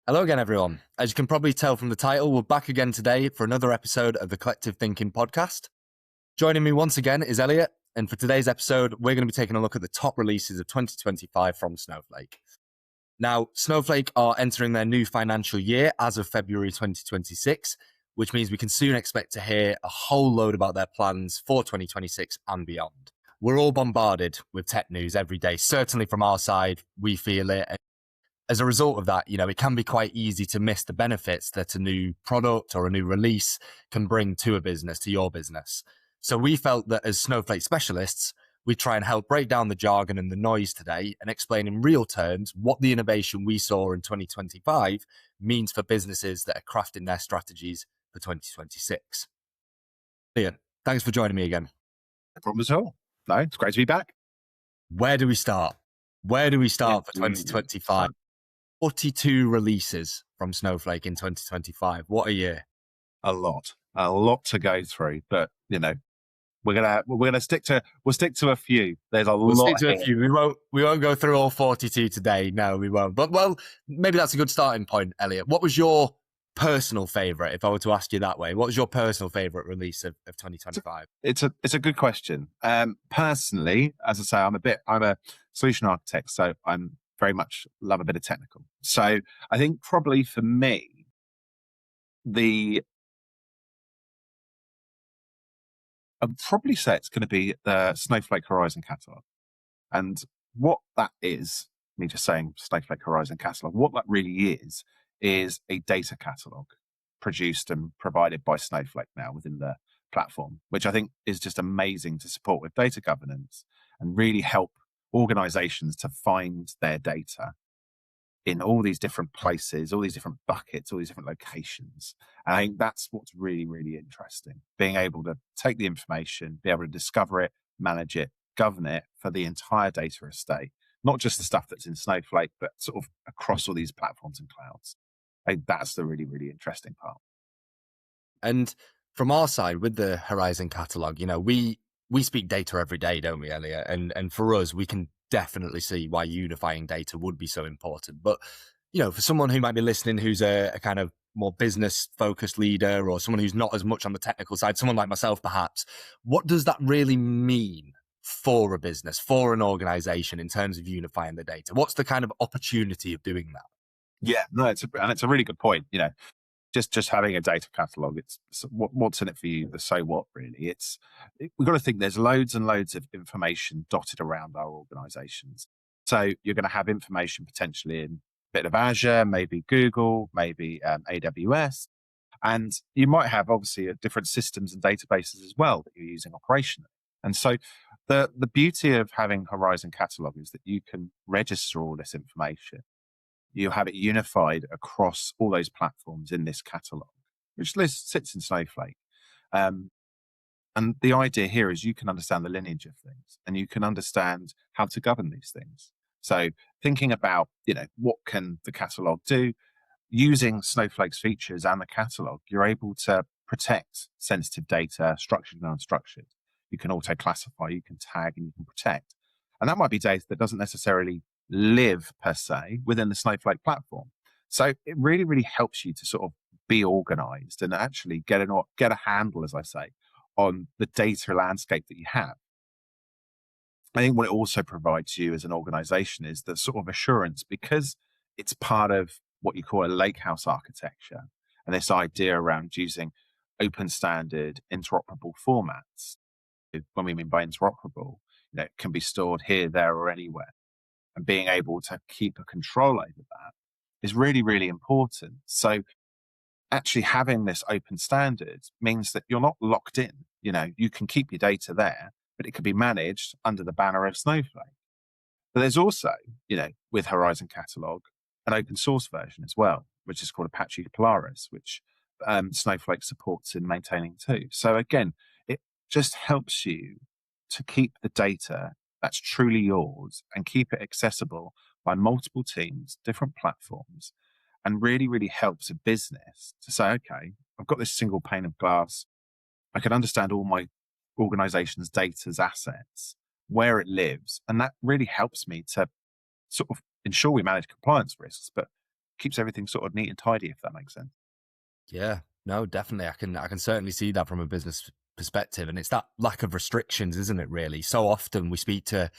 Hello again, everyone. As you can probably tell from the title, we're back again today for another episode of the Clektive Thinking podcast. Joining me once again is Elliott, and for today's episode, we're going to be taking a look at the top releases of 2025 from Snowflake. Now, Snowflake are entering their new financial year as of February 2026, which means we can soon expect to hear a whole load about their plans for 2026 and beyond. We're all bombarded with tech news every day. Certainly from our side, we feel it. As a result of that, it can be quite easy to miss the benefits that a new product or a new release can bring to a business, to your business. So we felt that as Snowflake specialists, we try and help break down the jargon and the noise today and explain in real terms what the innovation we saw in 2025 means for businesses that are crafting their strategies for 2026. Ian, thanks for joining me again. No problem at all. No, it's great to be back. Where do we start? Where do we start for 2025? 42 releases from Snowflake in 2025. What a year. A lot to go through, but we're gonna stick to a few. There's a lot. Stick to a few. We won't go through all 42 today. No, we won't. But maybe that's a good starting point, Elliott. What was your personal favorite, if I were to ask you that way? What was your personal favorite release of 2025? It's a good question. Personally, as I say, I'm a solution architect, so I'm very much love a bit of technical. So I think probably for me, I'd probably say it's going to be the Snowflake Horizon Catalogue. And what that is, me just saying Snowflake Horizon Catalogue, what that really is a data catalogue produced and provided by Snowflake now within the platform, which I think is just amazing to support with data governance and really help organizations to find their data in all these different places, all these different buckets, all these different locations. And I think that's what's really, really interesting. Being able to take the information, be able to discover it, manage it, govern it for the entire data estate, not just the stuff that's in Snowflake, but sort of across all these platforms and clouds. I think that's the really, really interesting part. And from our side with the Horizon Catalogue, we speak data every day, don't we, Elliott? And for us, we can definitely see why unifying data would be so important. But, for someone who might be listening, who's a kind of more business focused leader or someone who's not as much on the technical side, someone like myself, perhaps, what does that really mean for a business, for an organization in terms of unifying the data? What's the kind of opportunity of doing that? Yeah, no, it's a really good point. Just having a data catalog, it's what's in it for you, the so what really. We've got to think there's loads and loads of information dotted around our organizations. So you're going to have information potentially in a bit of Azure, maybe Google, maybe AWS. And you might have obviously different systems and databases as well that you're using operationally. And so the beauty of having Horizon Catalog is that you can register all this information. You have it unified across all those platforms in this catalog, which sits in Snowflake. And the idea here is you can understand the lineage of things and you can understand how to govern these things. So thinking about, what can the catalog do? Using Snowflake's features and the catalog, you're able to protect sensitive data, structured and unstructured. You can auto-classify, you can tag, and you can protect. And that might be data that doesn't necessarily live per se within the Snowflake platform. So it really, really helps you to sort of be organized and actually get a handle, as I say, on the data landscape that you have. I think what it also provides you as an organization is the sort of assurance, because it's part of what you call a lakehouse architecture and this idea around using open standard interoperable formats. When we mean by interoperable, it can be stored here, there, or anywhere. And being able to keep a control over that is really, really important. So actually having this open standard means that you're not locked in. You can keep your data there, but it can be managed under the banner of Snowflake. But there's also, with Horizon Catalog, an open source version as well, which is called Apache Polaris, which Snowflake supports in maintaining too. So again, it just helps you to keep the data that's truly yours and keep it accessible by multiple teams, different platforms, and really, really helps a business to say, okay, I've got this single pane of glass. I can understand all my organization's data's assets, where it lives. And that really helps me to sort of ensure we manage compliance risks, but keeps everything sort of neat and tidy, if that makes sense. Yeah, no, definitely. I can certainly see that from a business perspective. And it's that lack of restrictions, isn't it, really? So often we speak to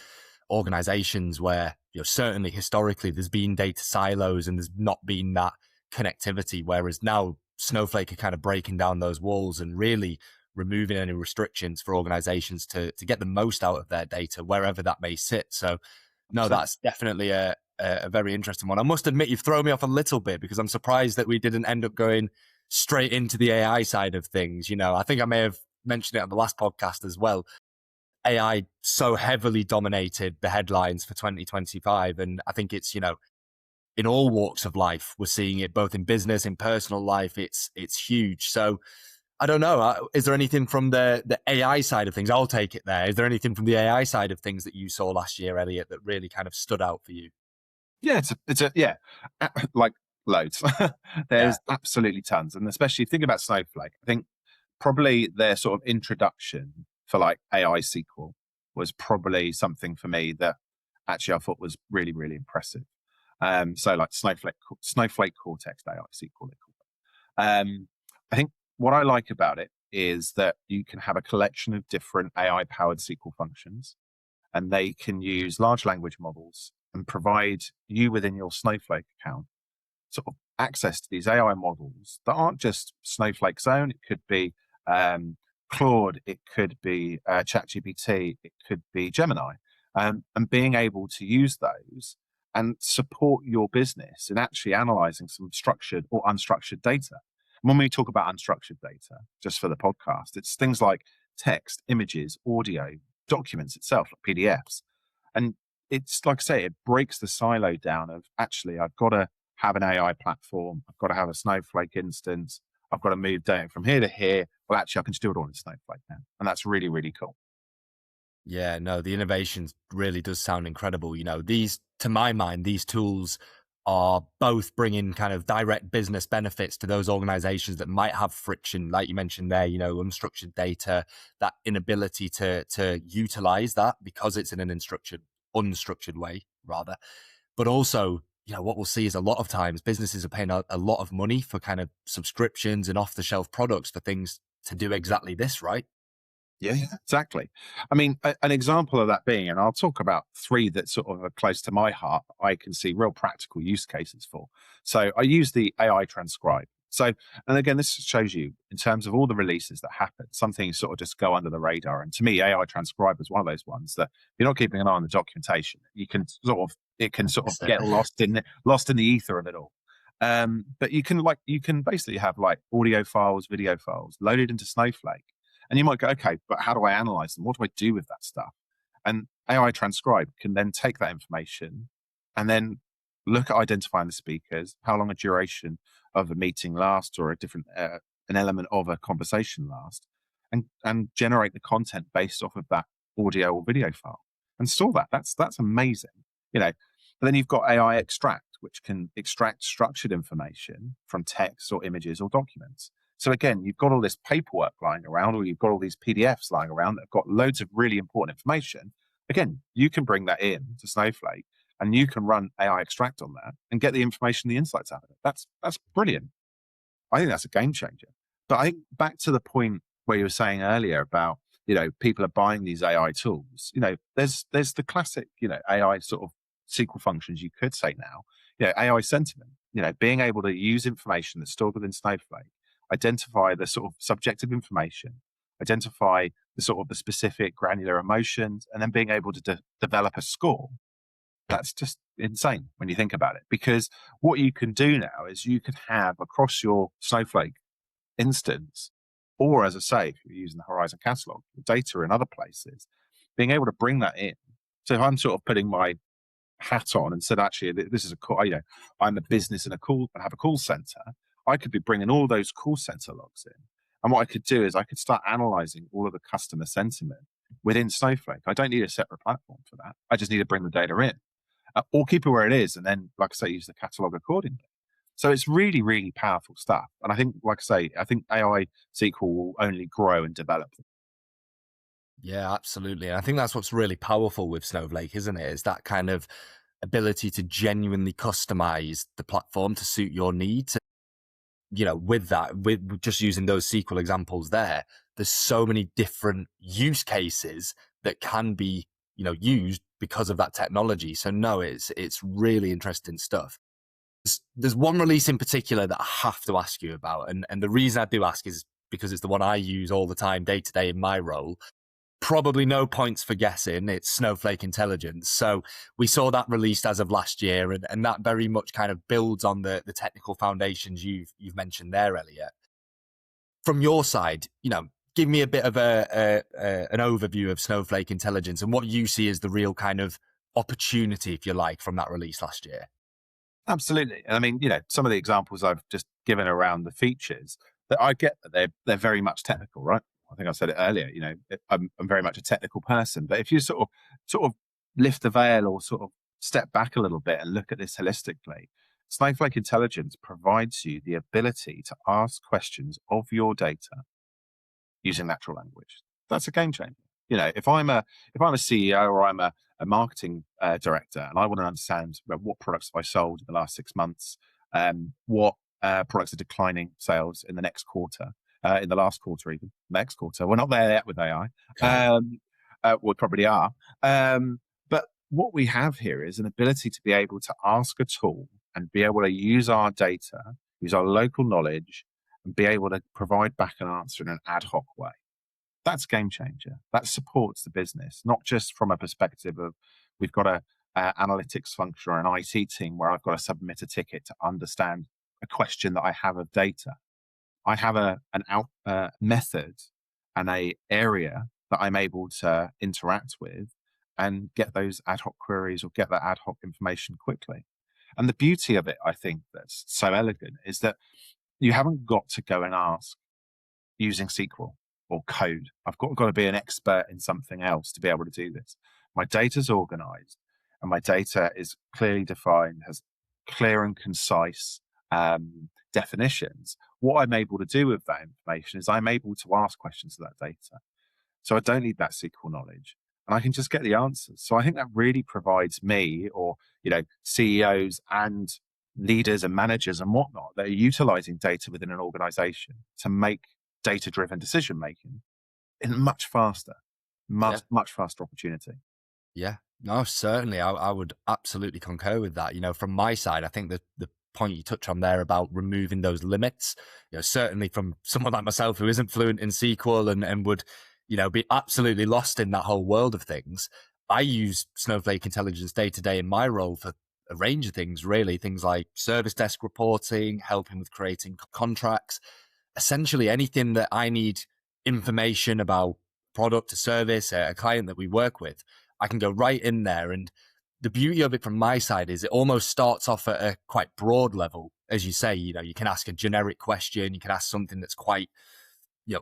organizations where, certainly historically there's been data silos and there's not been that connectivity. Whereas now Snowflake are kind of breaking down those walls and really removing any restrictions for organizations to get the most out of their data, wherever that may sit. So no, 100%. that's definitely a very interesting one. I must admit, you've thrown me off a little bit because I'm surprised that we didn't end up going straight into the AI side of things. I think I may have mentioned it on the last podcast as well. AI so heavily dominated the headlines for 2025. And I think it's, in all walks of life, we're seeing it both in business, in personal life. It's huge. So I don't know. Is there anything from the AI side of things? I'll take it there. Is there anything from the AI side of things that you saw last year, Elliott, that really kind of stood out for you? Yeah, yeah, like loads. Yeah. There's absolutely tons, and especially think about Snowflake. I think probably their sort of introduction for like AI SQL was probably something for me that actually I thought was really, really impressive. So like Snowflake Cortex AI SQL, they call it. I think what I like about it is that you can have a collection of different AI powered SQL functions, and they can use large language models and provide you within your Snowflake account sort of access to these AI models that aren't just Snowflake's own. It could be Claude, it could be ChatGPT, it could be Gemini, and being able to use those and support your business in actually analyzing some structured or unstructured data. And when we talk about unstructured data, just for the podcast, it's things like text, images, audio, documents itself, like PDFs. And it's like I say, it breaks the silo down of actually, I've got to have an AI platform, I've got to have a Snowflake instance, I've got to move data from here to here. Well, actually, I can just do it all in Snowflake now. And that's really, really cool. Yeah, no, the innovation really does sound incredible. To my mind, these tools are both bringing kind of direct business benefits to those organizations that might have friction, like you mentioned there, unstructured data, that inability to utilize that because it's in an unstructured way, rather. But also, what we'll see is a lot of times businesses are paying a lot of money for kind of subscriptions and off the shelf products for things to do exactly this, right? Yeah, exactly. I mean, an example of that being, and I'll talk about three that sort of are close to my heart, I can see real practical use cases for. So I use the AI transcribe. So, and again, this shows you in terms of all the releases that happen, some things sort of just go under the radar. And to me, AI transcribe is one of those ones that if you're not keeping an eye on the documentation, you can sort of, it can sort of get lost in the ether of it all. But you can basically have like audio files, video files loaded into Snowflake. And you might go, okay, but how do I analyze them? What do I do with that stuff? And AI transcribe can then take that information and then look at identifying the speakers, how long a duration of a meeting lasts or a different an element of a conversation lasts, and generate the content based off of that audio or video file and store that. That's amazing, you know. But then you've got AI extract, which can extract structured information from text or images or documents. So again, you've got all this paperwork lying around, or you've got all these PDFs lying around that have got loads of really important information. Again, you can bring that in to Snowflake and you can run AI extract on that and get the information, the insights out of it. That's brilliant. I think that's a game changer. But I think back to the point where you were saying earlier about, people are buying these AI tools. There's the classic, AI sort of SQL functions you could say now. AI sentiment, being able to use information that's stored within Snowflake, identify the sort of subjective information, identify the sort of the specific granular emotions, and then being able to develop a score. That's just insane when you think about it, because what you can do now is you could have across your Snowflake instance, or as I say, if you're using the Horizon Catalogue, data in other places, being able to bring that in. So if I'm sort of putting my hat on and said, actually, this is a call, I'm a business and I have a call center, I could be bringing all those call center logs in. And what I could do is I could start analyzing all of the customer sentiment within Snowflake. I don't need a separate platform for that. I just need to bring the data in or keep it where it is. And then, like I say, use the catalog accordingly. So it's really, really powerful stuff. And I think, like I say, I think AI SQL will only grow and develop. Yeah, absolutely. And I think that's what's really powerful with Snowflake, isn't it? Is that kind of ability to genuinely customize the platform to suit your needs. With that, with just using those SQL examples there's so many different use cases that can be, used because of that technology. So no, it's really interesting stuff. There's one release in particular that I have to ask you about. And the reason I do ask is because it's the one I use all the time, day to day in my role. Probably no points for guessing. It's Snowflake Intelligence. So we saw that released as of last year, and that very much kind of builds on the technical foundations you've mentioned there, Elliott. From your side, give me a bit of an overview of Snowflake Intelligence and what you see as the real kind of opportunity, if you like, from that release last year. Absolutely. And I mean, some of the examples I've just given around the features, that I get that they're very much technical, right? I think I said it earlier, I'm very much a technical person, but if you sort of lift the veil or sort of step back a little bit and look at this holistically, Snowflake Intelligence provides you the ability to ask questions of your data using natural language. That's a game changer. If I'm a CEO or I'm a marketing director and I want to understand what products have I sold in the last 6 months, what products are declining sales in the next quarter, in the last quarter, even next quarter. We're not there yet with AI. We probably are. But what we have here is an ability to be able to ask a tool and be able to use our data, use our local knowledge, and be able to provide back an answer in an ad hoc way. That's a game changer. That supports the business, not just from a perspective of we've got a analytics function or an IT team where I've got to submit a ticket to understand a question that I have of data. I have an method and a area that I'm able to interact with and get those ad hoc queries or get that ad hoc information quickly. And the beauty of it, I think, that's so elegant is that you haven't got to go and ask using SQL or code. I've got to be an expert in something else to be able to do this. My data's organized and my data is clearly defined, has clear and concise definitions. What I'm able to do with that information is I'm able to ask questions of that data. So I don't need that SQL knowledge and I can just get the answers. So I think that really provides me or, CEOs and leaders and managers and whatnot that are utilizing data within an organization to make data-driven decision making in much faster opportunity. Yeah, no, certainly. I would absolutely concur with that. From my side, I think that the point you touch on there about removing those limits, certainly from someone like myself who isn't fluent in SQL and would, be absolutely lost in that whole world of things. I use Snowflake Intelligence day to day in my role for a range of things, really. Things like service desk reporting, helping with creating contracts, essentially anything that I need information about product or service, a client that we work with, I can go right in there. And the beauty of it from my side is it almost starts off at a quite broad level. As you say, you can ask a generic question, you can ask something that's quite,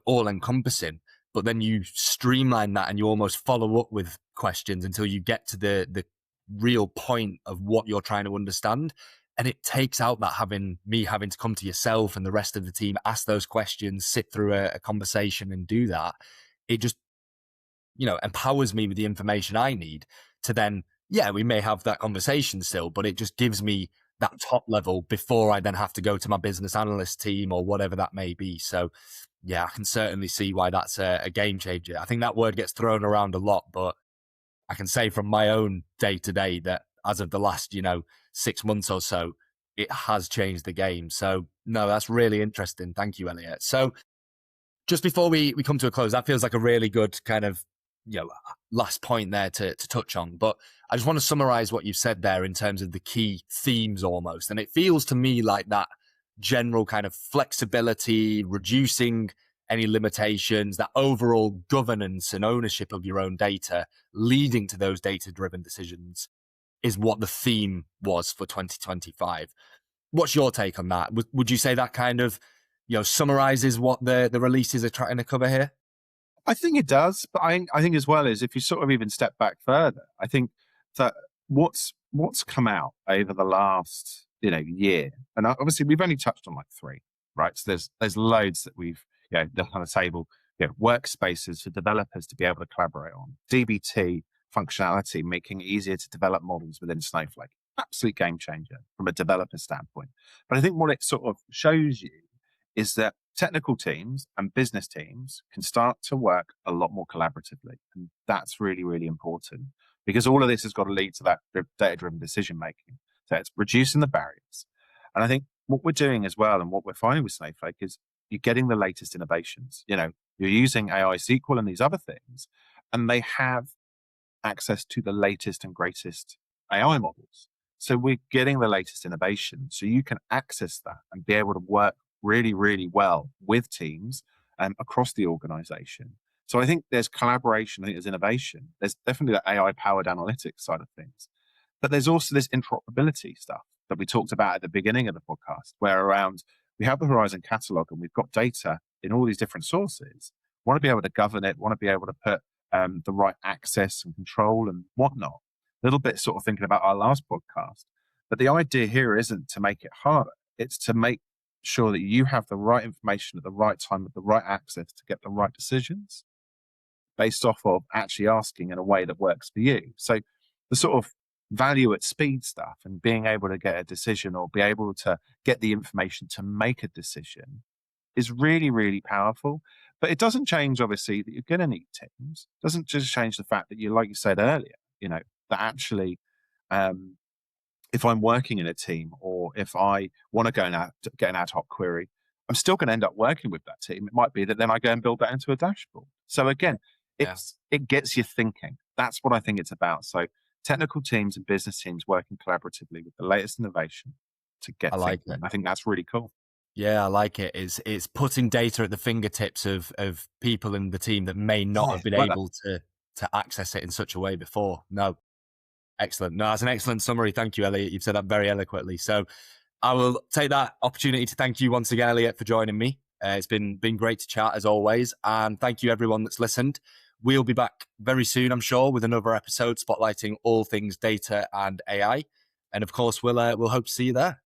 all encompassing, but then you streamline that and you almost follow up with questions until you get to the real point of what you're trying to understand. And it takes out that having to come to yourself and the rest of the team, ask those questions, sit through a conversation and do that. It just, empowers me with the information I need to then, we may have that conversation still, but it just gives me that top level before I then have to go to my business analyst team or whatever that may be. So I can certainly see why that's a game changer. I think that word gets thrown around a lot, but I can say from my own day to day that as of the last, 6 months or so, it has changed the game. So no, that's really interesting. Thank you, Elliott. So just before we come to a close, that feels like a really good kind of, last point there to touch on. But I just want to summarize what you've said there in terms of the key themes almost. And it feels to me like that general kind of flexibility, reducing any limitations, that overall governance and ownership of your own data, leading to those data-driven decisions is what the theme was for 2025. What's your take on that? Would you say that kind of, summarizes what the releases are trying to cover here? I think it does, but I think as well as if you sort of even step back further, I think that what's come out over the last year, and obviously we've only touched on like 3, right? So there's loads that we've done on the table, workspaces for developers to be able to collaborate on, DBT functionality, making it easier to develop models within Snowflake. Absolute game changer from a developer standpoint. But I think what it sort of shows you is that technical teams and business teams can start to work a lot more collaboratively. And that's really, really important because all of this has got to lead to that data-driven decision making. So it's reducing the barriers. And I think what we're doing as well, and what we're finding with Snowflake, is you're getting the latest innovations. You're using AI SQL and these other things, and they have access to the latest and greatest AI models. So we're getting the latest innovation. So you can access that and be able to work really, really well with teams across the organization. So I think there's collaboration, I think there's innovation. There's definitely the AI-powered analytics side of things. But there's also this interoperability stuff that we talked about at the beginning of the podcast, where we have the Horizon Catalogue and we've got data in all these different sources. We want to be able to govern it, want to be able to put the right access and control and whatnot. A little bit sort of thinking about our last podcast. But the idea here isn't to make it harder. It's to make sure that you have the right information at the right time with the right access to get the right decisions based off of actually asking in a way that works for you. So the sort of value at speed stuff and being able to get a decision or be able to get the information to make a decision is really, really powerful. But it doesn't change, obviously, that you're going to need teams. It doesn't just change the fact that like you said earlier, that actually, if I'm working in a team or if I want to go and get an ad hoc query, I'm still going to end up working with that team. It might be that then I go and build that into a dashboard. So again, it gets you thinking. That's what I think it's about. So technical teams and business teams working collaboratively with the latest innovation to get thinking. I think that's really cool. Yeah, I like it. It's putting data at the fingertips of people in the team that may not have been able to access it in such a way before. No, excellent. No, that's an excellent summary. Thank you, Elliott. You've said that very eloquently. So I will take that opportunity to thank you once again, Elliott, for joining me. It's been great to chat as always. And thank you everyone that's listened. We'll be back very soon, I'm sure, with another episode spotlighting all things data and AI. And of course, we'll hope to see you there.